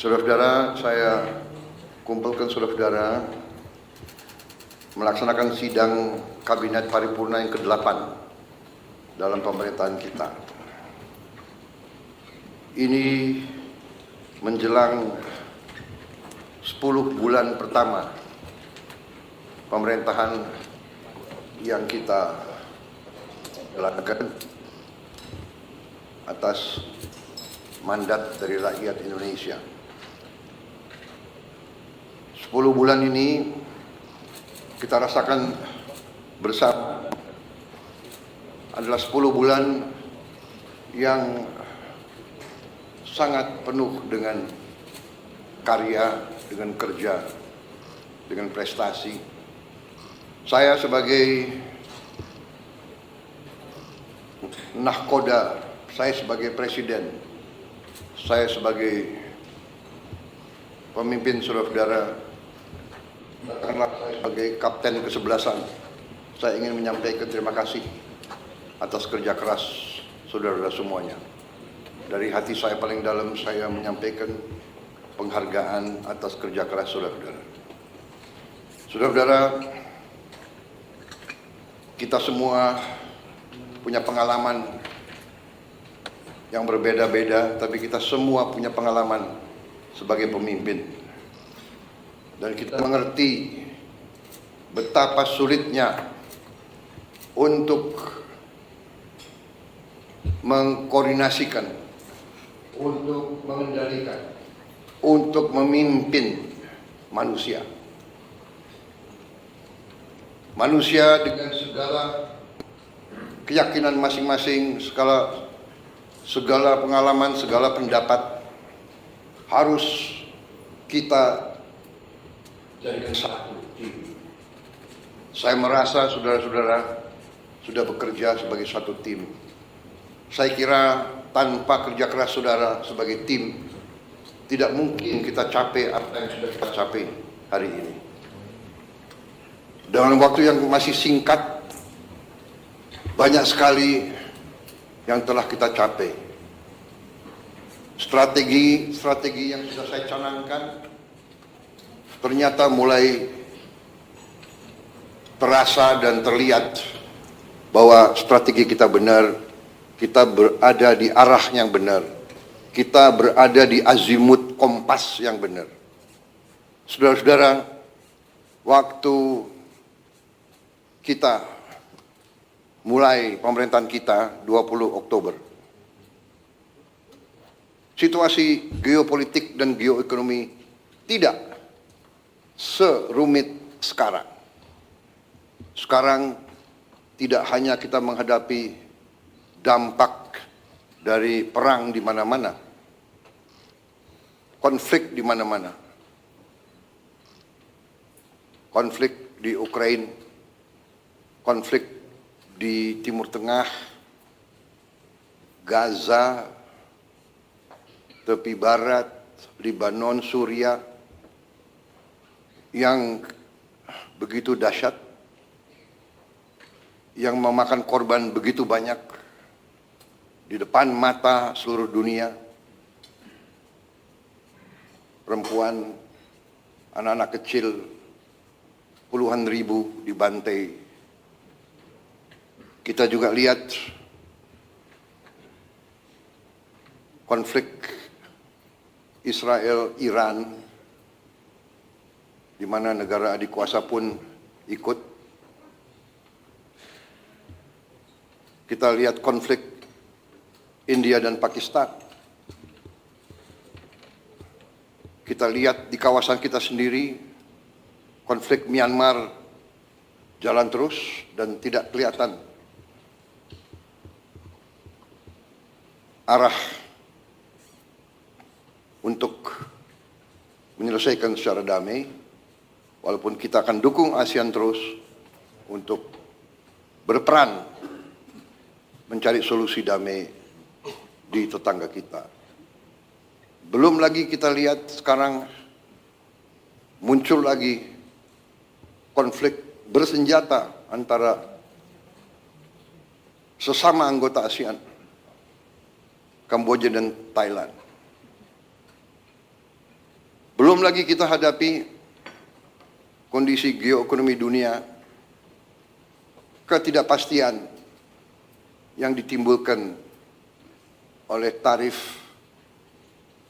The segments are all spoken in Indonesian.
Saudara-saudara, saya kumpulkan saudara-saudara melaksanakan sidang Kabinet Paripurna yang ke-8 dalam pemerintahan kita. Ini menjelang 10 bulan pertama pemerintahan yang kita jalankan atas mandat dari rakyat Indonesia. 10 bulan ini kita rasakan bersama adalah 10 bulan yang sangat penuh dengan karya, dengan kerja, dengan prestasi. Saya sebagai nahkoda, saya sebagai presiden, saya sebagai pemimpin saudara-saudara, karena sebagai kapten kesebelasan, saya ingin menyampaikan terima kasih atas kerja keras saudara-saudara semuanya. Dari hati saya paling dalam, saya menyampaikan penghargaan atas kerja keras saudara-saudara. Saudara-saudara, kita semua punya pengalaman yang berbeda-beda, tapi kita semua punya pengalaman sebagai pemimpin. Dan kita mengerti betapa sulitnya untuk mengkoordinasikan, untuk mengendalikan, untuk memimpin manusia. Manusia dengan segala keyakinan masing-masing, segala pengalaman, segala pendapat harus kita jadikan satu tim. Saya merasa saudara-saudara sudah bekerja sebagai satu tim. Saya kira tanpa kerja keras saudara sebagai tim, tidak mungkin kita capai apa yang sudah kita capai hari ini. Dalam waktu yang masih singkat, banyak sekali yang telah kita capai. Strategi yang sudah saya canangkan ternyata mulai terasa dan terlihat bahwa strategi kita benar, kita berada di arah yang benar, kita berada di azimut kompas yang benar. Saudara-saudara, waktu kita mulai pemerintahan kita 20 Oktober, situasi geopolitik dan geoekonomi tidak serumit sekarang. Sekarang tidak hanya kita menghadapi dampak dari perang di mana-mana, konflik di mana-mana, konflik di Ukraina, konflik di Timur Tengah, Gaza, tepi barat, Lebanon, Suriah, yang begitu dahsyat, yang memakan korban begitu banyak di depan mata seluruh dunia. Perempuan, anak-anak kecil, puluhan ribu dibantai. Kita juga lihat konflik Israel-Iran, di mana negara adik kuasa pun ikut. Kita lihat konflik India dan Pakistan. Kita lihat di kawasan kita sendiri, konflik Myanmar jalan terus dan tidak kelihatan arah untuk menyelesaikan secara damai. Walaupun kita akan dukung ASEAN terus untuk berperan mencari solusi damai di tetangga kita. Belum lagi kita lihat sekarang muncul lagi konflik bersenjata antara sesama anggota ASEAN, Kamboja dan Thailand. Belum lagi kita hadapi kondisi geoekonomi dunia, ketidakpastian yang ditimbulkan oleh tarif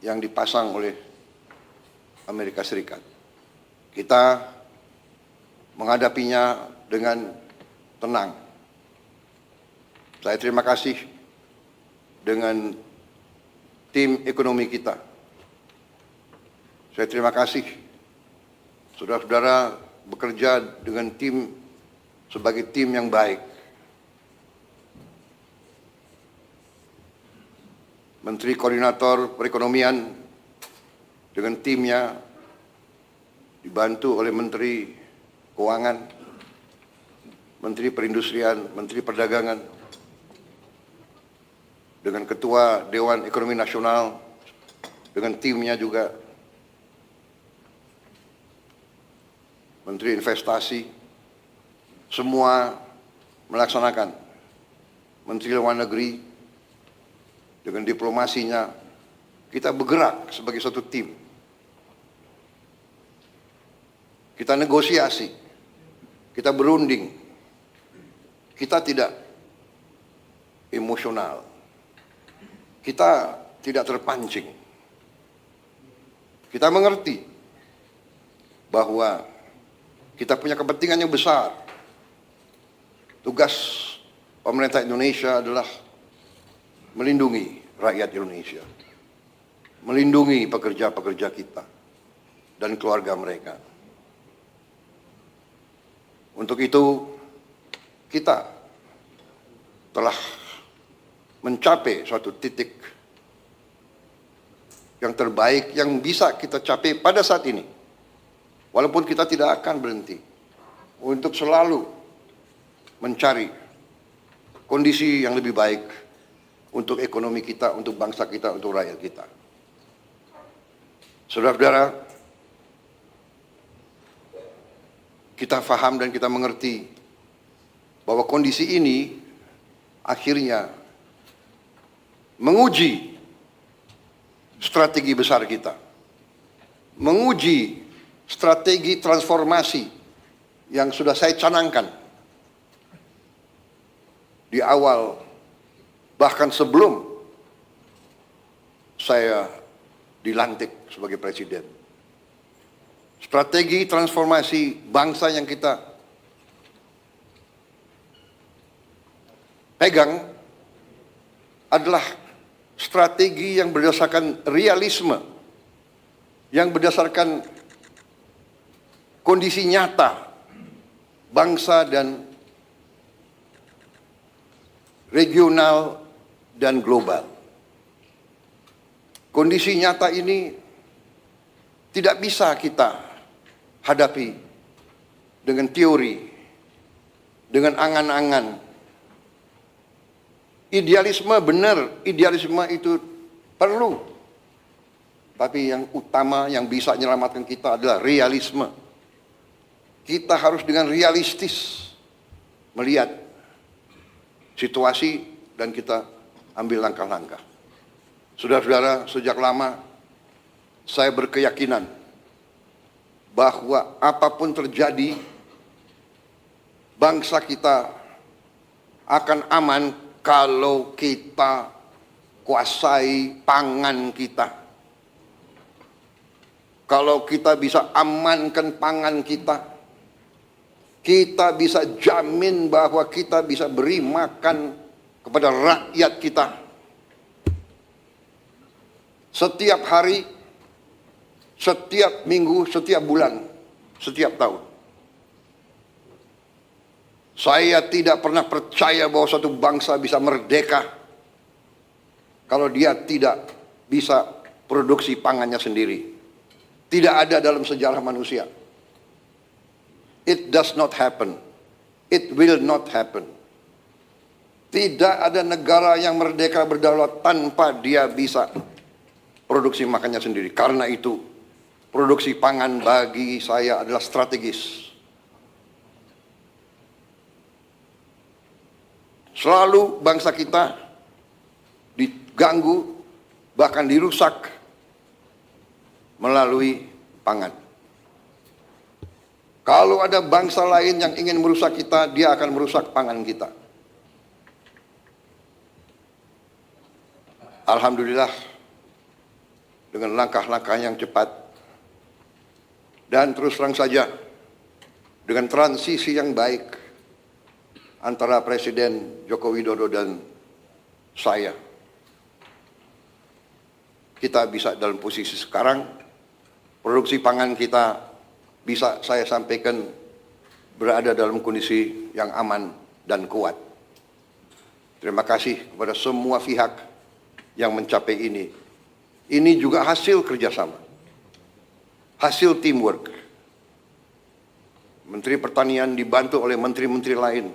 yang dipasang oleh Amerika Serikat. Kita menghadapinya dengan tenang. Saya terima kasih dengan tim ekonomi kita. Saya terima kasih saudara-saudara bekerja dengan tim sebagai tim yang baik. Menteri Koordinator Perekonomian dengan timnya dibantu oleh Menteri Keuangan, Menteri Perindustrian, Menteri Perdagangan, dengan Ketua Dewan Ekonomi Nasional, dengan timnya juga, Menteri Investasi, semua melaksanakan. Menteri Luar Negeri, dengan diplomasinya, kita bergerak sebagai satu tim. Kita negosiasi, kita berunding, kita tidak emosional, kita tidak terpancing. Kita mengerti bahwa kita punya kepentingan yang besar. Tugas pemerintah Indonesia adalah melindungi rakyat Indonesia, melindungi pekerja-pekerja kita dan keluarga mereka. Untuk itu, kita telah mencapai suatu titik yang terbaik yang bisa kita capai pada saat ini. Walaupun kita tidak akan berhenti untuk selalu mencari kondisi yang lebih baik untuk ekonomi kita, untuk bangsa kita, untuk rakyat kita. Saudara-saudara, kita faham dan kita mengerti bahwa kondisi ini akhirnya menguji strategi besar kita, menguji strategi transformasi yang sudah saya canangkan di awal, bahkan sebelum saya dilantik sebagai presiden. Strategi transformasi bangsa yang kita pegang adalah strategi yang berdasarkan realisme, yang berdasarkan kondisi nyata bangsa dan regional dan global. Kondisi nyata ini tidak bisa kita hadapi dengan teori, dengan angan-angan. Idealisme benar, idealisme itu perlu. Tapi yang utama yang bisa menyelamatkan kita adalah realisme. Kita harus dengan realistis melihat situasi dan kita ambil langkah-langkah. Saudara-saudara, sejak lama saya berkeyakinan bahwa apapun terjadi, bangsa kita akan aman kalau kita kuasai pangan kita. Kalau kita bisa amankan pangan kita, kita bisa jamin bahwa kita bisa beri makan kepada rakyat kita. Setiap hari, setiap minggu, setiap bulan, setiap tahun. Saya tidak pernah percaya bahwa suatu bangsa bisa merdeka kalau dia tidak bisa produksi pangannya sendiri. Tidak ada dalam sejarah manusia. It does not happen. It will not happen. Tidak ada negara yang merdeka berdaulat tanpa dia bisa produksi makannya sendiri. Karena itu, produksi pangan bagi saya adalah strategis. Selalu bangsa kita diganggu, bahkan dirusak melalui pangan. Kalau ada bangsa lain yang ingin merusak kita, dia akan merusak pangan kita. Alhamdulillah, dengan langkah-langkah yang cepat dan terus terang saja, dengan transisi yang baik antara Presiden Joko Widodo dan saya, kita bisa dalam posisi sekarang, produksi pangan kita bisa saya sampaikan berada dalam kondisi yang aman dan kuat. Terima kasih kepada semua pihak yang mencapai ini. Ini juga hasil kerjasama, hasil teamwork. Menteri Pertanian dibantu oleh menteri-menteri lain,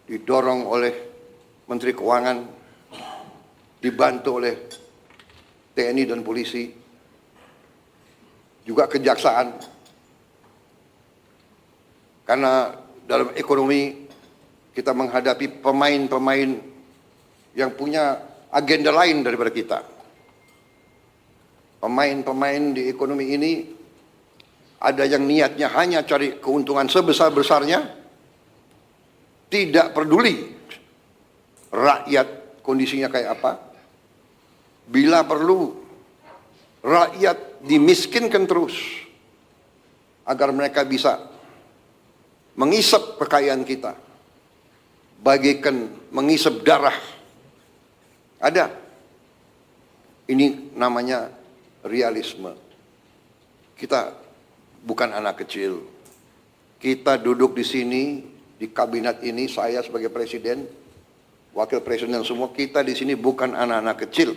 didorong oleh Menteri Keuangan, dibantu oleh TNI dan polisi, juga kejaksaan. Karena dalam ekonomi kita menghadapi pemain-pemain yang punya agenda lain daripada kita. Pemain-pemain di ekonomi ini ada yang niatnya hanya cari keuntungan sebesar-besarnya, tidak peduli rakyat kondisinya kayak apa. Bila perlu, rakyat dimiskinkan terus agar mereka bisa mengisap kekayaan kita, bagaikan mengisap darah. Ada. Ini namanya realisme. Kita bukan anak kecil. Kita duduk di sini, di kabinet ini, saya sebagai presiden, wakil presiden semua, kita di sini bukan anak-anak kecil.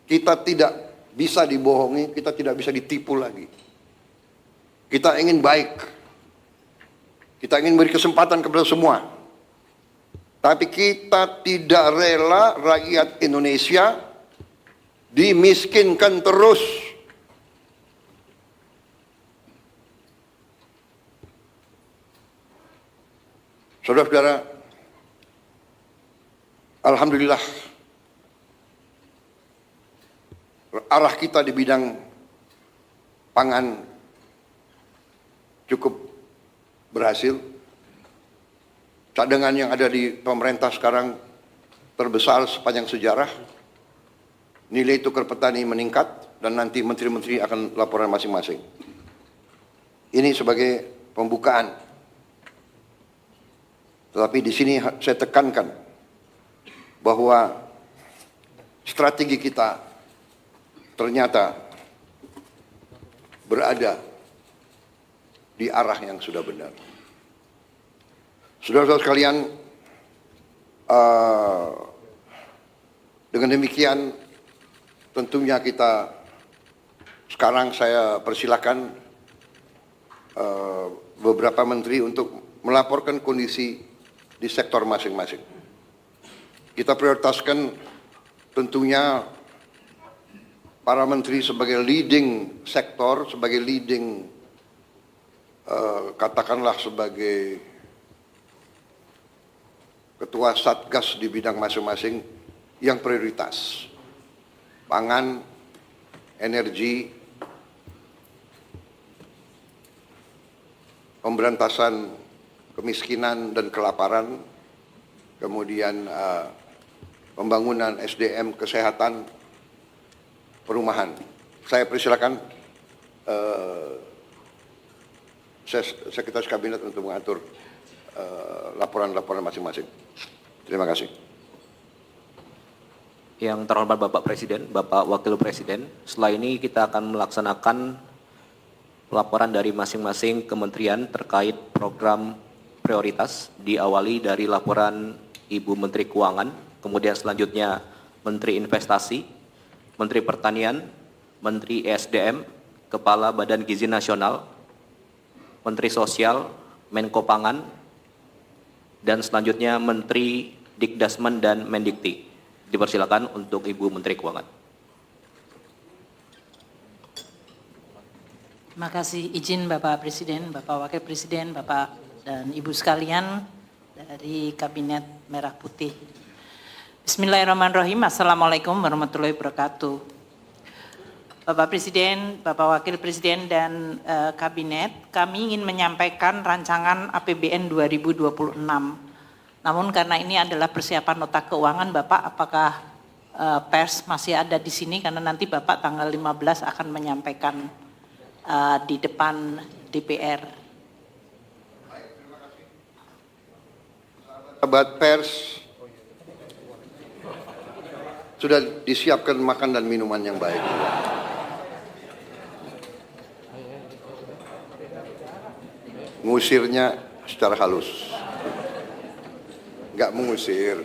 Kita tidak bisa dibohongi, kita tidak bisa ditipu lagi. Kita ingin baik. Kita ingin beri kesempatan kepada semua. Tapi kita tidak rela rakyat Indonesia dimiskinkan terus. Saudara-saudara, alhamdulillah arah kita di bidang pangan cukup berhasil. Cadangan yang ada di pemerintah sekarang terbesar sepanjang sejarah. Nilai tukar petani meningkat dan nanti menteri-menteri akan laporan masing-masing. Ini sebagai pembukaan. Tetapi di sini saya tekankan bahwa strategi kita ternyata berada di arah yang sudah benar. Saudara-saudara sekalian, dengan demikian tentunya kita sekarang saya persilakan beberapa menteri untuk melaporkan kondisi di sektor masing-masing. Kita prioritaskan tentunya para menteri sebagai leading sektor, sebagai leading katakanlah sebagai ketua satgas di bidang masing-masing yang prioritas. Pangan, energi, pemberantasan kemiskinan dan kelaparan, kemudian pembangunan SDM, kesehatan, perumahan. Saya persilakan Sekretaris Kabinet untuk mengatur laporan-laporan masing-masing. Terima kasih. Yang terhormat Bapak Presiden, Bapak Wakil Presiden, setelah ini kita akan melaksanakan laporan dari masing-masing kementerian terkait program prioritas, diawali dari laporan Ibu Menteri Keuangan, kemudian selanjutnya Menteri Investasi, Menteri Pertanian, Menteri ESDM, Kepala Badan Gizi Nasional, Menteri Sosial, Menko Pangan, dan selanjutnya Menteri Dikdasmen dan Mendikti. Dipersilakan untuk Ibu Menteri Keuangan. Terima kasih, izin Bapak Presiden, Bapak Wakil Presiden, Bapak dan Ibu sekalian dari Kabinet Merah Putih. Bismillahirrahmanirrahim. Assalamualaikum warahmatullahi wabarakatuh. Bapak Presiden, Bapak Wakil Presiden, dan Kabinet, kami ingin menyampaikan rancangan APBN 2026. Namun karena ini adalah persiapan nota keuangan, Bapak, apakah pers masih ada di sini? Karena nanti Bapak tanggal 15 akan menyampaikan di depan DPR. Sahabat pers, sudah disiapkan makan dan minuman yang baik. Ngusirnya secara halus. Nggak mengusir.